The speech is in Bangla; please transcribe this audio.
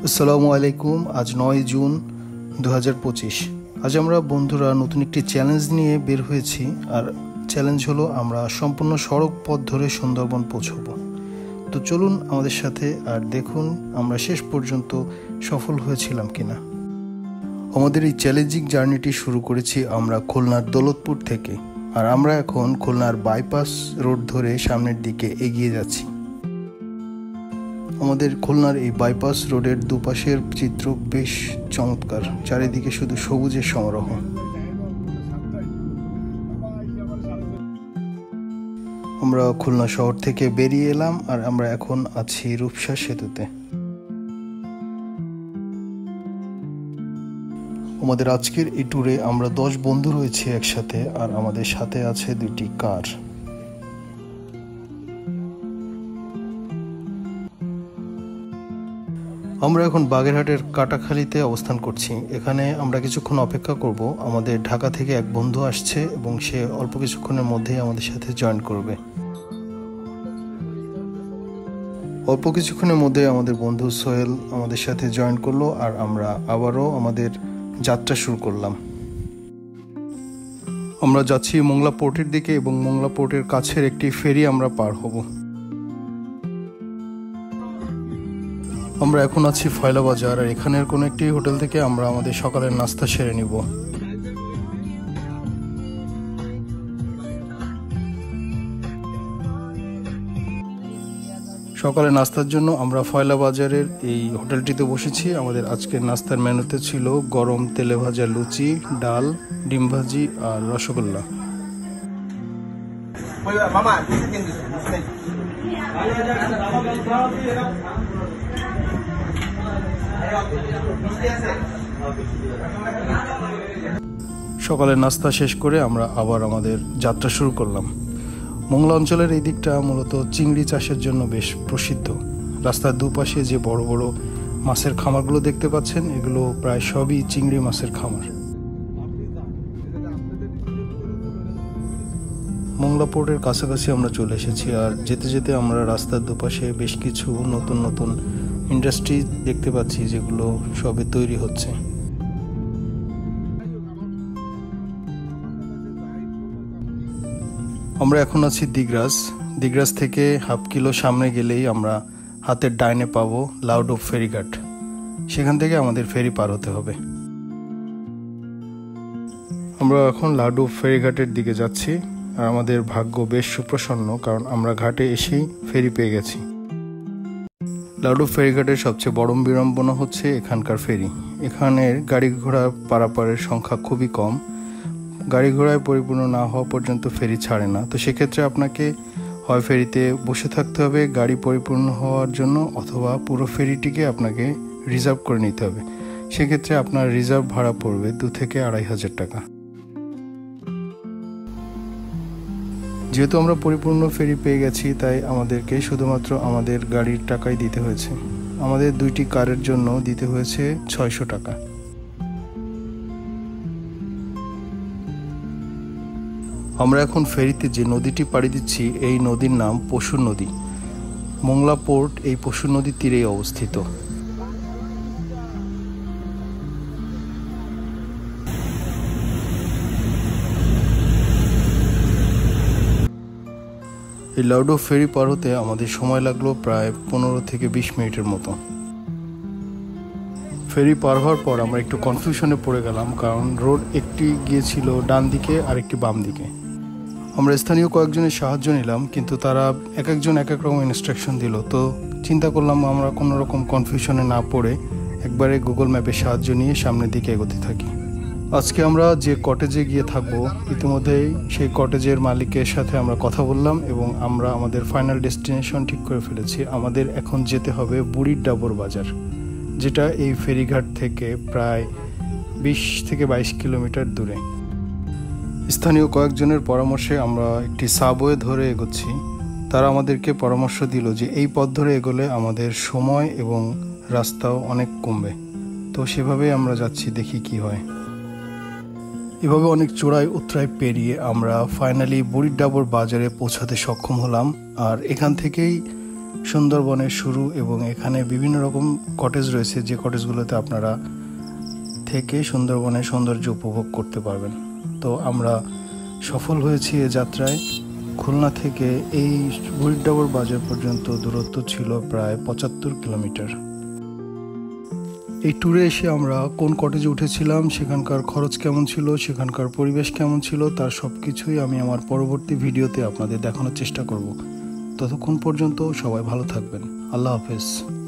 আসসালামু আলাইকুম। আজ 9 জুন 2025। আজ আমরা বন্ধুরা নতুন একটি চ্যালেঞ্জ নিয়ে বের হয়েছি। আর চ্যালেঞ্জ হলো আমরা সম্পূর্ণ সড়ক পথ ধরে সুন্দরবন পৌঁছব। তো চলুন আমাদের সাথে আর দেখুন আমরা শেষ পর্যন্ত সফল হয়েছিলাম কিনা। আমাদের এই চ্যালেঞ্জিং জার্নিটি শুরু করেছি আমরা খুলনার দৌলতপুর থেকে। আর আমরা এখন খুলনার বাইপাস রোড ধরে সামনের দিকে এগিয়ে যাচ্ছি। আমাদের খুলনার এই বাইপাস রোডের দুপাশের চিত্র বেশ চমৎকার, চারিদিকে শুধু সবুজের সমারোহ। আমরা খুলনা শহর থেকে বেরিয়ে এলাম আর আমরা এখন আছি রূপসা সেতুতে। আমাদের আজকের এই ট্যুরে আমরা 10 বন্ধু রয়েছি একসাথে, আর আমাদের সাথে আছে 2টি কার। আমরা এখন বাগেরহাটের কাটাখালীতে অবস্থান করছি। এখানে আমরা কিছুক্ষণ অপেক্ষা করব। আমাদের ঢাকা থেকে এক বন্ধু আসছে এবং সে অল্প কিছুক্ষণের মধ্যেই আমাদের সাথে জয়েন করবে। অল্প কিছুক্ষণের মধ্যে আমাদের বন্ধু সোহেল আমাদের সাথে জয়েন করলো আর আমরা আবারও আমাদের যাত্রা শুরু করলাম। আমরা যাচ্ছি মোংলা পোর্টের দিকে এবং মোংলা পোর্টের কাছের একটি ফেরি আমরা পার হব। আমরা এখন আছি ফয়লা বাজার, আর এখানের কোনো একটি হোটেল থেকে আমরা আমাদের সকালের নাস্তা সেরে নিব। সকালে নাস্তার জন্য আমরা ফয়লা বাজারের এই হোটেলটিতে বসেছি। আমাদের আজকের নাস্তার মেনুতে ছিল গরম তেলে ভাজা লুচি, ডাল, ডিম ভাজি আর রসগোল্লা। সকালের নাস্তা শেষ করে আমরা আবার আমাদের যাত্রা শুরু করলাম। মোংলা অঞ্চলের এই দিকটা মূলত চিংড়ি চাষের জন্য বেশ প্রসিদ্ধ। রাস্তার দুপাশে যে বড় বড় মাছের খামারগুলো দেখতে পাচ্ছেন, এগুলো প্রায় সবই চিংড়ি মাছের খামার। মোংলা পোর্টের কাছাকাছি আমরা চলে এসেছি, আর যেতে যেতে আমরা রাস্তার দুপাশে বেশ কিছু নতুন নতুন ইন্ডাস্ট্রি দেখতে পাচ্ছি যেগুলো সবে তৈরি হচ্ছে। আমরা এখন আছি দিগরাজ থেকে হাফ কিলো সামনে গেলেই আমরা হাতের ডাইনে পাবো লাউডোব ফেরিঘাট। সেখান থেকে আমাদের ফেরি পার হতে হবে। আমরা এখন লাউডোব ফেরিঘাটের দিকে যাচ্ছি, আর আমাদের ভাগ্য বেশ সুপ্রসন্ন, কারণ আমরা ঘাটে এসেই ফেরি পেয়ে গেছি। লাউডোব ফেরিঘাটের সবচেয়ে বড় বিড়ম্বনা হচ্ছে এখানকার ফেরি। এখানের গাড়ি ঘোড়া পারাপারের সংখ্যা খুবই কম। গাড়ি ঘোড়ায় পরিপূর্ণ না হওয়া পর্যন্ত ফেরি ছাড়ে না। তো সেক্ষেত্রে আপনাকে হয় ফেরিতে বসে থাকতে হবে গাড়ি পরিপূর্ণ হওয়ার জন্য, অথবা পুরো ফেরিটিকে আপনাকে রিজার্ভ করে নিতে হবে। সেক্ষেত্রে আপনার রিজার্ভ ভাড়া পড়বে 2 থেকে 2,500 টাকা। যেহেতু আমরা পরিপূর্ণ ফেরি পেয়ে গেছি, তাই আমাদেরকে শুধুমাত্র আমাদের গাড়ির টাকাই দিতে হয়েছে। আমাদের 2টি কারের জন্য দিতে হয়েছে 600 টাকা। আমরা এখন ফেরিতে যে নদীটি পাড়ি দিচ্ছি, এই নদীর নাম পশুর নদী। মোংলা পোর্ট এই পশুর নদীর তীরেই অবস্থিত। এই লাউডোব ফেরি পার হতে আমাদের সময় লাগলো প্রায় 15 থেকে 20 মিনিটের মতো। ফেরি পার হওয়ার পর আমরা একটু কনফিউশনে পড়ে গেলাম, কারণ রোড একটি গিয়েছিল ডান দিকে আর একটি বাম দিকে। আমরা স্থানীয় কয়েকজনের সাহায্য নিলাম, কিন্তু তারা এক একজন এক এক রকম ইনস্ট্রাকশন দিল। তো চিন্তা করলাম আমরা কোনো রকম কনফিউশনে না পড়ে একবারে গুগল ম্যাপের সাহায্য নিয়ে সামনের দিকে এগোতে থাকি। আজকে আমরা যে কটেজে গিয়ে থাকবো, ইতিমধ্যেই সেই কটেজের মালিকের সাথে আমরা কথা বললাম এবং আমরা আমাদের ফাইনাল ডেস্টিনেশন ঠিক করে ফেলেছি। আমাদের এখন যেতে হবে বুড়ির ডাবর বাজার, যেটা এই ফেরিঘাট থেকে প্রায় 20 থেকে 22 কিলোমিটার দূরে। স্থানীয় কয়েকজনের পরামর্শে আমরা একটি সাবওয়ে ধরে এগোচ্ছি। তারা আমাদেরকে পরামর্শ দিল যে এই পথ ধরে এগোলে আমাদের সময় এবং রাস্তাও অনেক কমবে। তো সেভাবেই আমরা যাচ্ছি, দেখি কি হয়। এভাবে অনেক চূড়াই উতরাই পেরিয়ে আমরা ফাইনালি বুড়ির ডাবর বাজারে পৌঁছাতে সক্ষম হলাম। আর এখান থেকেই সুন্দরবনের শুরু, এবং এখানে বিভিন্ন রকম কটেজ রয়েছে যে কটেজগুলোতে আপনারা থেকে সুন্দরবনের সৌন্দর্য উপভোগ করতে পারবেন। তো আমরা সফল হয়েছি এ যাত্রায়। খুলনা থেকে এই বুড়িরডাবর বাজার পর্যন্ত দূরত্ব ছিল প্রায় 75 কিলোমিটার। এই ট্যুরে এসে আমরা কোন কটেজে উঠেছিলাম, সেখানকার খরচ কেমন ছিল, সেখানকার পরিবেশ কেমন ছিল, তার সব কিছুই আমি আমার পরবর্তী ভিডিওতে আপনাদের দেখানোর চেষ্টা করব। ততক্ষণ পর্যন্ত সবাই ভালো থাকবেন। আল্লাহ হাফেজ।